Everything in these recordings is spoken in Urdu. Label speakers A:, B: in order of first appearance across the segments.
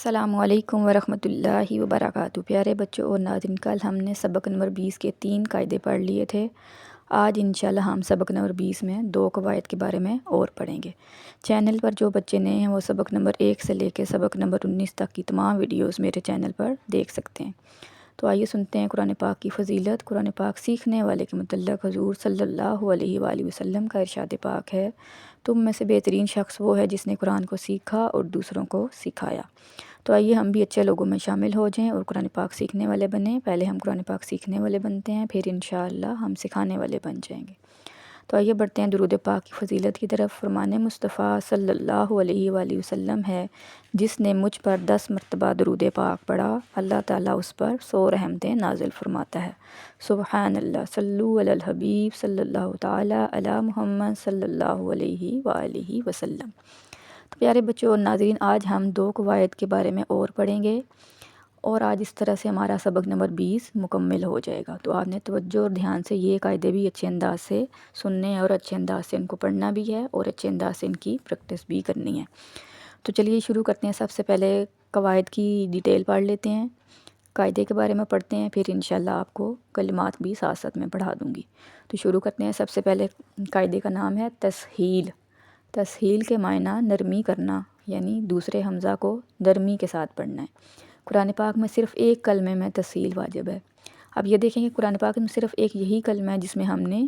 A: السلام علیکم ورحمۃ اللہ وبرکاتہ۔ پیارے بچوں اور ناظرین، کل ہم نے سبق نمبر 20 کے 3 قاعدے پڑھ لیے تھے۔ آج انشاءاللہ ہم سبق نمبر 20 میں 2 قواعد کے بارے میں اور پڑھیں گے۔ چینل پر جو بچے نئے ہیں وہ سبق نمبر 1 سے لے کے سبق نمبر 19 تک کی تمام ویڈیوز میرے چینل پر دیکھ سکتے ہیں۔ تو آئیے سنتے ہیں قرآن پاک کی فضیلت۔ قرآن پاک سیکھنے والے کے متعلق حضور صلی اللہ علیہ وآلہ وسلم کا ارشاد پاک ہے، تم میں سے بہترین شخص وہ ہے جس نے قرآن کو سیکھا اور دوسروں کو سکھایا۔ تو آئیے ہم بھی اچھے لوگوں میں شامل ہو جائیں اور قرآن پاک سیکھنے والے بنیں۔ پہلے ہم قرآن پاک سیکھنے والے بنتے ہیں، پھر انشاءاللہ ہم سکھانے والے بن جائیں گے۔ تو آئیے بڑھتے ہیں درود پاک کی فضیلت کی طرف۔ فرمان مصطفیٰ صلی اللہ علیہ وآلہ وسلم ہے، جس نے مجھ پر 10 مرتبہ درود پاک پڑھا، اللہ تعالیٰ اس پر 100 رحمتیں نازل فرماتا ہے۔ سبحان اللہ، صلو علی الحبیب صلی اللہ تعالیٰ علی محمد صلی اللہ علیہ وآلہ وسلم۔ تو پیارے بچوں اور ناظرین، آج ہم 2 قواعد کے بارے میں اور پڑھیں گے، اور آج اس طرح سے ہمارا سبق نمبر 20 مکمل ہو جائے گا۔ تو آپ نے توجہ اور دھیان سے یہ قاعدے بھی اچھے انداز سے سننے ہیں، اور اچھے انداز سے ان کو پڑھنا بھی ہے، اور اچھے انداز سے ان کی پریکٹس بھی کرنی ہے۔ تو چلیے شروع کرتے ہیں۔ سب سے پہلے قواعد کی ڈیٹیل پڑھ لیتے ہیں، قاعدے کے بارے میں پڑھتے ہیں، پھر انشاءاللہ آپ کو کلمات بھی ساتھ ساتھ میں پڑھا دوں گی۔ تو شروع کرتے ہیں۔ سب سے پہلے قاعدے کا نام ہے تسہیل۔ تسہیل کے معنی نرمی کرنا، یعنی دوسرے حمزہ کو نرمی کے ساتھ پڑھنا ہے۔ قرآن پاک میں صرف ایک کلمے میں تسہیل واجب ہے۔ اب یہ دیکھیں کہ قرآن پاک میں صرف ایک یہی کلمہ ہے جس میں ہم نے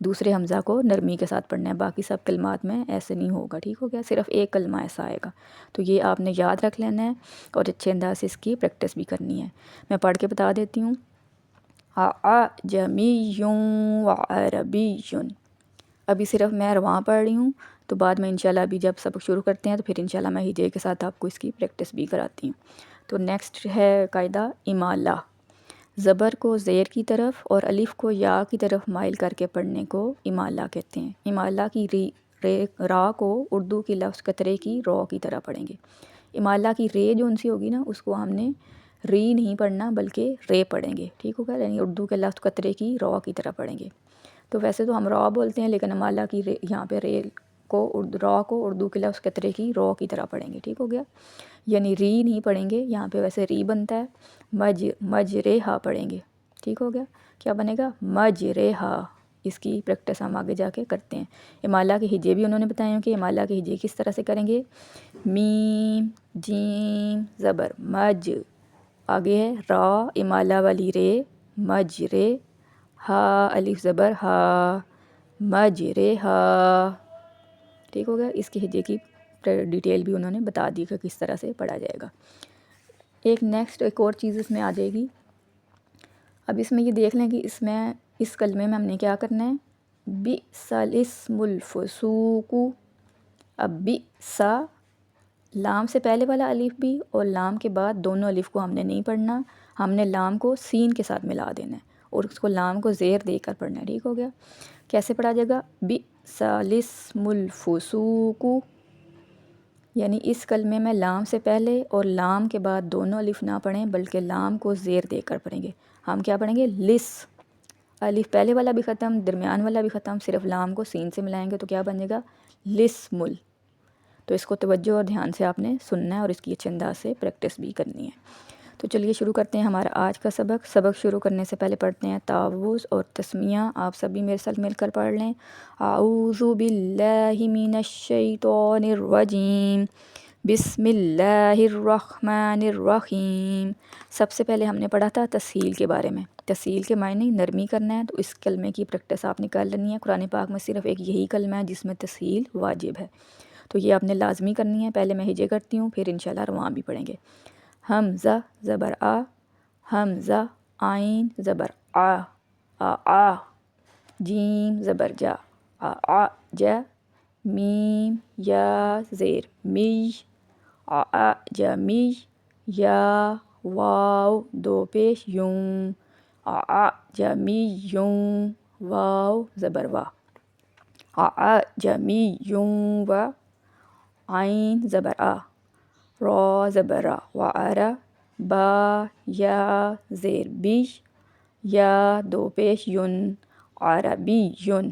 A: دوسرے حمزہ کو نرمی کے ساتھ پڑھنا ہے، باقی سب کلمات میں ایسے نہیں ہوگا، ٹھیک ہو گیا؟ صرف ایک کلمہ ایسا آئے گا۔ تو یہ آپ نے یاد رکھ لینا ہے اور اچھے انداز سے اس کی پریکٹس بھی کرنی ہے۔ میں پڑھ کے بتا دیتی ہوں۔ اعجمی وعربی۔ ابھی صرف میں رواں پڑھ رہی ہوں، تو بعد میں انشاءاللہ ابھی جب سبق شروع کرتے ہیں تو پھر انشاءاللہ میں ہجے کے ساتھ آپ کو اس کی پریکٹس بھی کراتی ہوں۔ تو نیکسٹ ہے قاعدہ امالہ۔ زبر کو زیر کی طرف اور الف کو یا کی طرف مائل کر کے پڑھنے کو امالہ کہتے ہیں۔ امالہ کی را کو اردو کی لفظ قطرے کی رو کی طرح پڑھیں گے۔ امالہ کی رے جو ان سی ہوگی نا، اس کو ہم نے ری نہیں پڑھنا بلکہ رے پڑھیں گے، ٹھیک ہوگا؟ یعنی اردو کے لفظ قطرے کی رو کی طرح پڑھیں گے۔ تو ویسے تو ہم را بولتے ہیں، لیکن امالہ کی یہاں پہ رے کو را کو اردو کے لفظ قطرے کی رو کی طرح پڑھیں گے، ٹھیک ہو گیا؟ یعنی ری نہیں پڑھیں گے، یہاں پہ ویسے ری بنتا ہے، مجرہا پڑھیں گے، ٹھیک ہو گیا؟ کیا بنے گا؟ مجرہا۔ اس کی پریکٹس ہم آگے جا کے کرتے ہیں۔ امالہ کے ہجے بھی انہوں نے بتائے ہیں کہ امالہ کے ہجے کس طرح سے کریں گے۔ میم جیم زبر مج، آگے ہے را امالہ والی رے مجرے، ہا الف زبر ہا مجرہا، ٹھیک ہو گیا؟ اس کے ہجے کی ڈیٹیل بھی انہوں نے بتا دی کہ کس طرح سے پڑھا جائے گا۔ ایک اور چیز اس میں آ جائے گی۔ اب اس میں یہ دیکھ لیں کہ اس کلمے میں ہم نے کیا کرنا ہے۔ بئس الاسم الفسوق۔ اب بئس، لام سے پہلے والا الف بھی اور لام کے بعد دونوں الف کو ہم نے نہیں پڑھنا، ہم نے لام کو سین کے ساتھ ملا دینا ہے اور اس کو لام کو زیر دے کر پڑھنا ہے، ٹھیک ہو گیا؟ کیسے پڑھا جائے گا؟ بئس الاسم الفسوق، یعنی اس کلمے میں لام سے پہلے اور لام کے بعد دونوں الف نہ پڑھیں بلکہ لام کو زیر دے کر پڑھیں گے۔ ہم کیا پڑھیں گے؟ لس، الف پہلے والا بھی ختم، درمیان والا بھی ختم، صرف لام کو سین سے ملائیں گے تو کیا بنے گا؟ لسمل۔ تو اس کو توجہ اور دھیان سے آپ نے سننا ہے اور اس کی اچھے انداز سے پریکٹس بھی کرنی ہے۔ تو چلیے شروع کرتے ہیں ہمارا آج کا سبق۔ سبق شروع کرنے سے پہلے پڑھتے ہیں تعوذ اور تسمیہ۔ آپ سبھی میرے ساتھ مل کر پڑھ لیں۔ اعوذ باللہ من الشیطان الرجیم، بسم اللہ الرحمن الرحیم۔ سب سے پہلے ہم نے پڑھا تھا تسہیل کے بارے میں۔ تسہیل کے معنی نرمی کرنا ہے، تو اس کلمے کی پریکٹس آپ نے کر لینی ہے۔ قرآن پاک میں صرف ایک یہی کلمہ ہے جس میں تسہیل واجب ہے، تو یہ آپ نے لازمی کرنی ہے۔ پہلے میں ہجے کرتی ہوں، پھر انشاءاللہ رواں بھی پڑھیں گے۔ حمزہ زبر آ، حمزہ عین زبر آ، آ، جیم زبر جا، آ جا، میم یا زیر می، اعجمی، یا واو دو پیش یوں، اعجمی یوں، واو زبر وا، اعجمی یوں و، عین زبر آ، را زبر را، وعرا، با یا زیر بی، یا دو پیش یون، عربی یون۔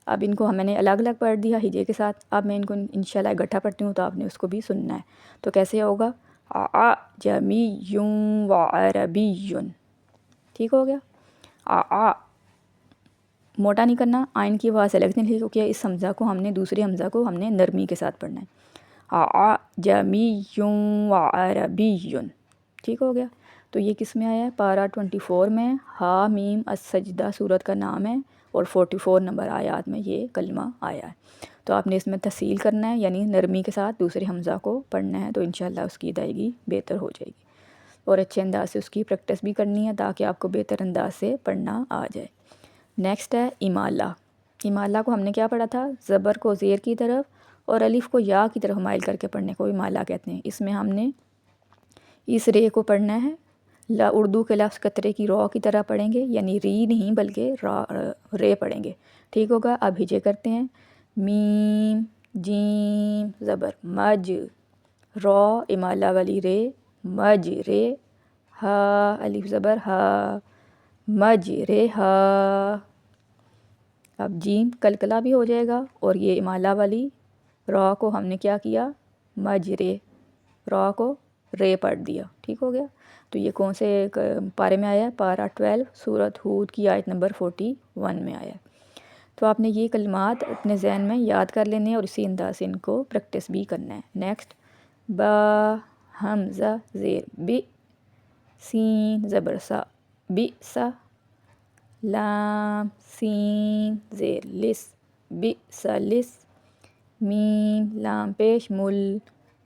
A: اب ان کو میں نے الگ الگ پڑھ دیا ہجے کے ساتھ، اب میں ان کو انشاءاللہ اکٹھا پڑھتی ہوں تو آپ نے اس کو بھی سننا ہے۔ تو کیسے ہوگا؟ أعجمي وعربي. ٹھیک ہو گیا. موٹا نہیں کرنا، آئین کی آواز الگ نہیں، کیونکہ اس حمزہ کو ہم نے دوسرے حمزہ کو ہم نے نرمی کے ساتھ پڑھنا ہے. أعجمي وعربي. ٹھیک ہو گیا. تو یہ کس میں آیا ہے؟ پارہ 24 میں. ہا میم السجدہ سورت کا نام ہے، اور 44 نمبر آیات میں یہ کلمہ آیا ہے. تو آپ نے اس میں تسہیل کرنا ہے، یعنی نرمی کے ساتھ دوسرے حمزہ کو پڑھنا ہے، تو انشاءاللہ اس کی ادائیگی بہتر ہو جائے گی، اور اچھے انداز سے اس کی پریکٹس بھی کرنی ہے تاکہ آپ کو بہتر انداز سے پڑھنا آ جائے. نیکسٹ ہے امالہ. امالہ کو ہم نے کیا پڑھا تھا؟ زبر کو زیر کی طرف اور الف کو یا کی طرف مائل کر کے پڑھنے کو امالہ کہتے ہیں. اس میں ہم نے اس رے کو پڑھنا ہے، اردو کے لفظ قطرے کی رو کی طرح پڑھیں گے، یعنی ری نہیں بلکہ رے پڑھیں گے. ٹھیک ہوگا. اب ہجے کرتے ہیں. میم جیم زبر مج، رو امالہ والی رے مج رے، ہا الف زبر ہا مج رے ہا. اب جیم کلکلا بھی ہو جائے گا، اور یہ امالہ والی را کو ہم نے کیا کیا؟ مج رے، را کو رے پڑھ دیا. ٹھیک ہو گیا. تو یہ کون سے پارے میں آیا ہے؟ پارہ 12 سورۃ ہود کی آیت نمبر 41 میں آیا ہے. تو آپ نے یہ کلمات اپنے ذہن میں یاد کر لینے ہیں اور اسی انداز سے ان کو پریکٹس بھی کرنا ہے. نیکسٹ با حمزہ زیر بی، سین زبر سا بی سا، لام سین زیر لس بی سا لس، میم لام پیش مل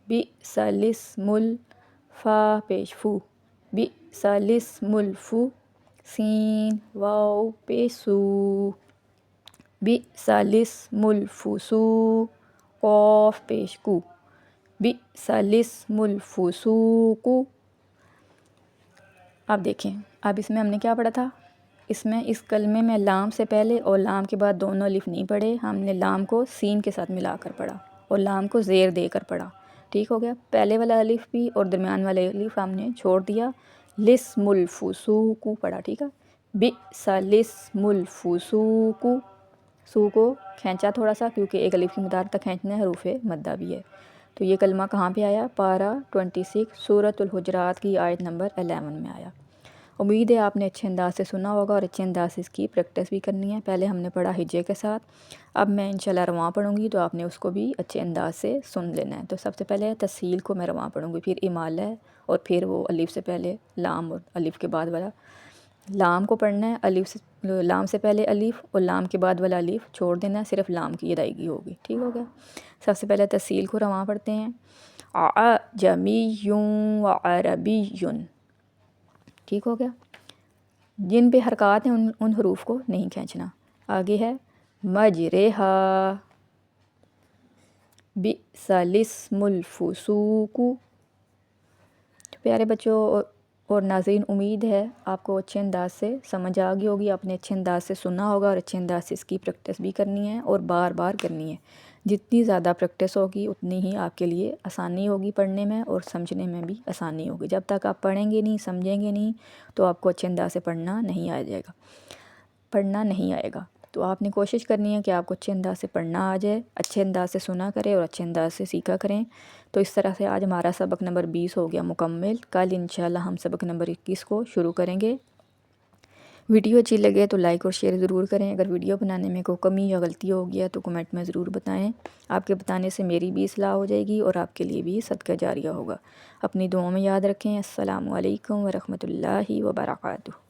A: بی سا لس مل، فا پیش فو بی سا لس مل فو، سین واو پیش سو بی سا لس مل فو سو، قوف پیش کو بی سا لس مل فو سو کو. اب دیکھیں، اب اس میں ہم نے کیا پڑھا تھا؟ اس میں اس کلمے میں لام سے پہلے اور لام کے بعد دونوں الف نہیں پڑھے، ہم نے لام کو سین کے ساتھ ملا کر پڑھا اور لام کو زیر دے کر پڑھا. ٹھیک ہو گیا. پہلے والا الف بھی اور درمیان والا الف ہم نے چھوڑ دیا، لس مل فو سو کو پڑھا. ٹھیک ہے. بی سا لس مل فو سو کو، سو کو کھینچا تھوڑا سا کیونکہ ایک الف کی مدار تک کھینچنا ہے، حروف مدہ بھی ہے. تو یہ کلمہ کہاں پہ آیا؟ پارہ 26 سورۃ الحجرات کی آیت نمبر 11 میں آیا. امید ہے آپ نے اچھے انداز سے سنا ہوگا اور اچھے انداز سے اس کی پریکٹس بھی کرنی ہے. پہلے ہم نے پڑھا ہجے کے ساتھ، اب میں انشاءاللہ رواں پڑھوں گی تو آپ نے اس کو بھی اچھے انداز سے سن لینا ہے. تو سب سے پہلے تسہیل کو میں رواں پڑھوں گی، پھر امالہ ہے، اور پھر وہ الف سے پہلے لام اور الف کے بعد والا لام کو پڑھنا ہے. الف سے لام سے پہلے الف اور لام کے بعد والا الف چھوڑ دینا ہے، صرف لام کی ادائیگی ہوگی. ٹھیک ہو گیا. سب سے پہلے تسہیل کو رواں پڑھتے ہیں. اعجمی وعربی. ٹھیک ہو گیا. جن پہ حرکات ہیں ان حروف کو نہیں کھینچنا. آگے ہے مجرہا بئس الاسم الفسوق. پیارے بچوں اور ناظرین، امید ہے آپ کو اچھے انداز سے سمجھ آ گئی ہوگی، آپ نے اچھے انداز سے سنا ہوگا اور اچھے انداز سے اس کی پریکٹس بھی کرنی ہے اور بار بار کرنی ہے. جتنی زیادہ پریکٹس ہوگی اتنی ہی آپ کے لیے آسانی ہوگی پڑھنے میں اور سمجھنے میں بھی آسانی ہوگی. جب تک آپ پڑھیں گے نہیں، سمجھیں گے نہیں، تو آپ کو اچھے انداز سے پڑھنا نہیں آئے گا. تو آپ نے کوشش کرنی ہے کہ آپ کو اچھے انداز سے پڑھنا آ جائے، اچھے انداز سے سنا کریں اور اچھے انداز سے سیکھا کریں. تو اس طرح سے آج ہمارا سبق نمبر 20 ہو گیا مکمل. کل انشاءاللہ ہم سبق نمبر 21 کو شروع کریں گے. ویڈیو اچھی لگے تو لائک اور شیئر ضرور کریں. اگر ویڈیو بنانے میں کوئی کمی یا غلطی ہو گیا تو کمنٹ میں ضرور بتائیں. آپ کے بتانے سے میری بھی اصلاح ہو جائے گی اور آپ کے لیے بھی صدقہ جاریہ ہوگا. اپنی دعاؤں میں یاد رکھیں. السلام علیکم ورحمۃ اللہ وبرکاتہ.